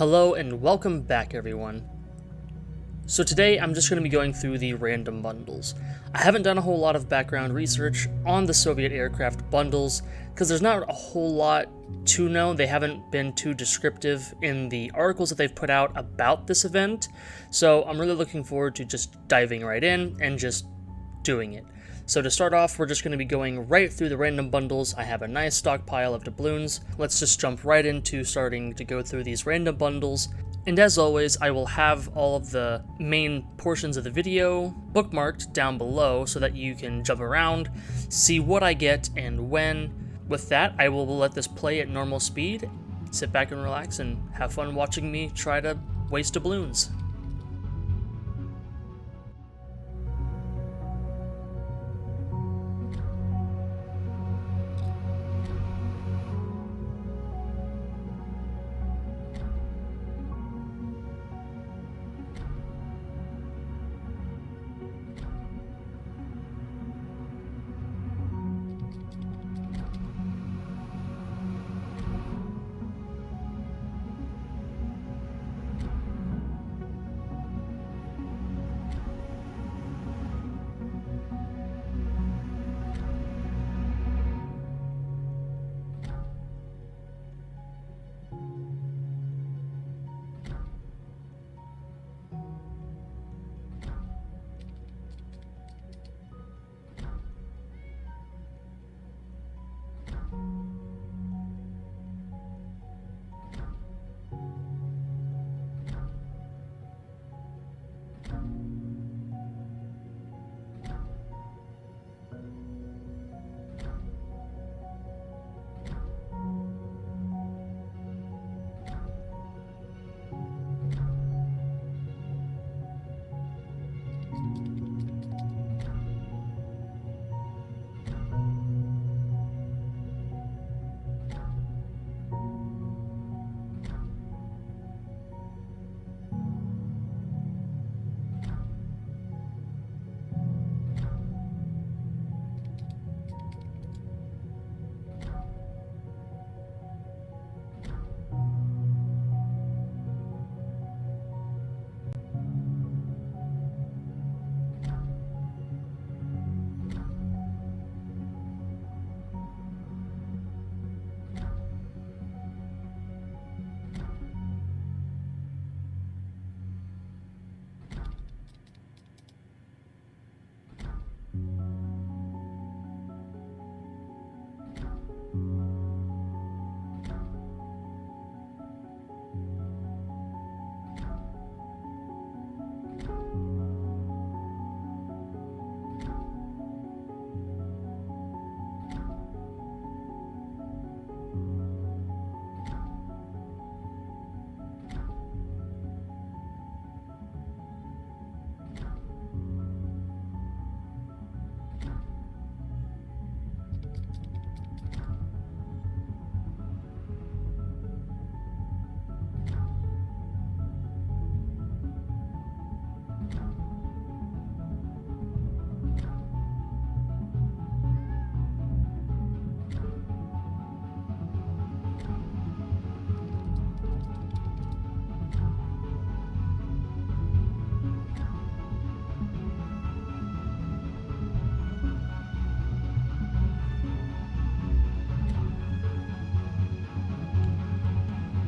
Hello and welcome back, everyone. So today I'm just going to be going through the random bundles. I haven't done a whole lot of background research on the Soviet aircraft bundles because there's not a whole lot to know. They haven't been too descriptive in the articles that they've put out about this event, so I'm really looking forward to just diving right in and just doing it. So to start off, we're just going to be going right through the random bundles. I have a nice stockpile of doubloons. Let's just jump right into starting to go through these random bundles. And as always, I will have all of the main portions of the video bookmarked down below so that you can jump around, see what I get and when. With that, I will let this play at normal speed, sit back and relax, and have fun watching me try to waste doubloons.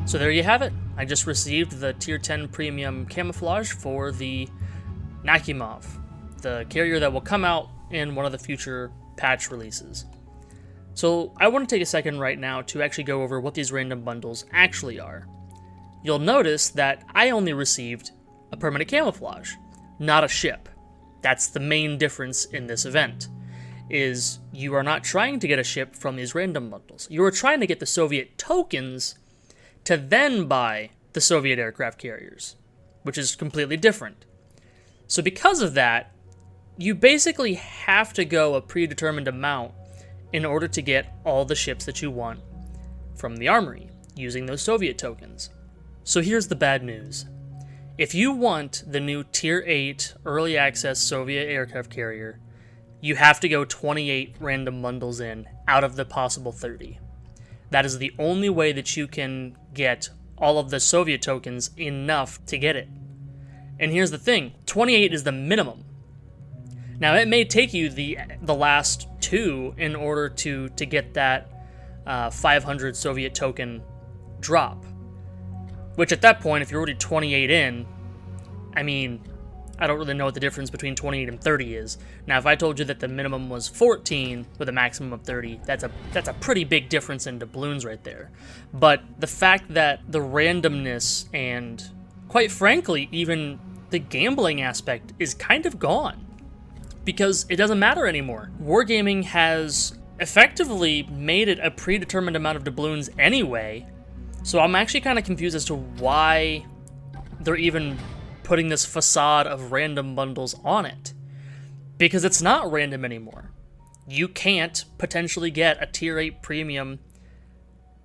So there you have it. I just received the Tier 10 Premium Camouflage for the Nakhimov, the carrier that will come out in one of the future patch releases. So I want to take a second right now to actually go over what these random bundles actually are. You'll notice that I only received a permanent camouflage, not a ship. That's the main difference in this event, is you are not trying to get a ship from these random bundles. You are trying to get the Soviet tokens to then buy the Soviet aircraft carriers, which is completely different. So because of that, you basically have to go a predetermined amount in order to get all the ships that you want from the armory, using those Soviet tokens. So here's the bad news. If you want the new Tier 8 Early Access Soviet aircraft carrier, you have to go 28 random bundles in out of the possible 30. That is the only way that you can get all of the Soviet tokens enough to get it. And here's the thing, 28 is the minimum. Now, it may take you the last 2 in order to get that 500 Soviet token drop. Which at that point, if you're already 28 in, I mean, I don't really know what the difference between 28 and 30 is. Now, if I told you that the minimum was 14 with a maximum of 30, that's a pretty big difference in doubloons right there. But the fact that the randomness and, quite frankly, even the gambling aspect is kind of gone. Because it doesn't matter anymore. Wargaming has effectively made it a predetermined amount of doubloons anyway, so I'm actually kind of confused as to why they're even putting this facade of random bundles on it. Because it's not random anymore. You can't potentially get a tier 8 premium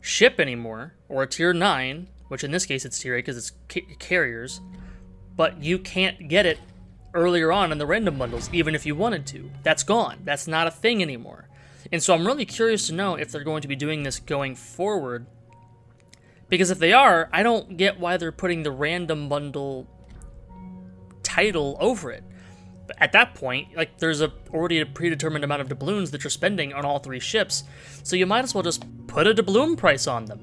ship anymore, or a tier 9, which in this case it's tier 8 because it's carriers, but you can't get it earlier on in the random bundles, even if you wanted to. That's gone. That's not a thing anymore. And so I'm really curious to know if they're going to be doing this going forward. Because if they are, I don't get why they're putting the random bundle title over it. But at that point, like, there's already a predetermined amount of doubloons that you're spending on all 3 ships, so you might as well just put a doubloon price on them.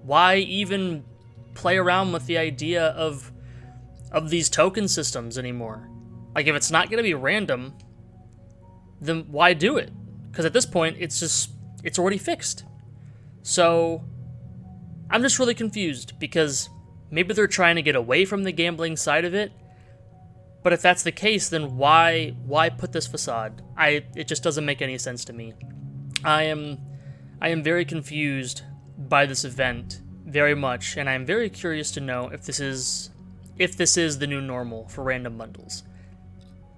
Why even play around with the idea of these token systems anymore? Like, if it's not going to be random, then why do it? Because at this point, it's already fixed. So, I'm just really confused, because maybe they're trying to get away from the gambling side of it, but if that's the case, then why put this facade? It just doesn't make any sense to me. I am very confused by this event, very much, and I'm very curious to know if this is the new normal for random bundles.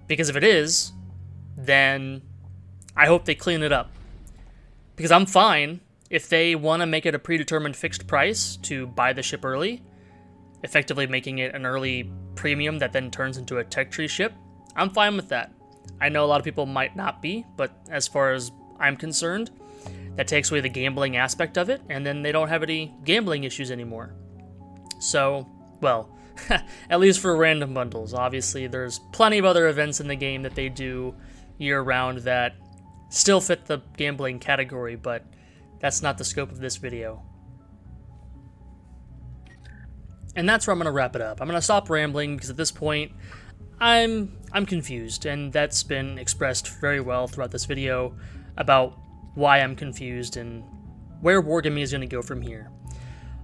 Because if it is, then I hope they clean it up. Because I'm fine if they want to make it a predetermined fixed price to buy the ship early, effectively making it an early premium that then turns into a tech tree ship. I'm fine with that. I know a lot of people might not be, but as far as I'm concerned, that takes away the gambling aspect of it, and then they don't have any gambling issues anymore. So, well, at least for random bundles. Obviously, there's plenty of other events in the game that they do year-round that still fit the gambling category, but that's not the scope of this video. And that's where I'm going to wrap it up. I'm going to stop rambling because at this point, I'm confused, and that's been expressed very well throughout this video about why I'm confused and where Wargaming is going to go from here.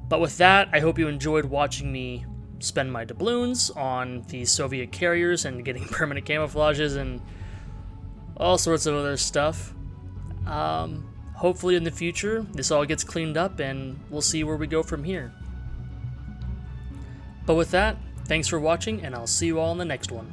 But with that, I hope you enjoyed watching me spend my doubloons on these Soviet carriers and getting permanent camouflages and all sorts of other stuff. Hopefully in the future, this all gets cleaned up and we'll see where we go from here. But with that, thanks for watching, and I'll see you all in the next one.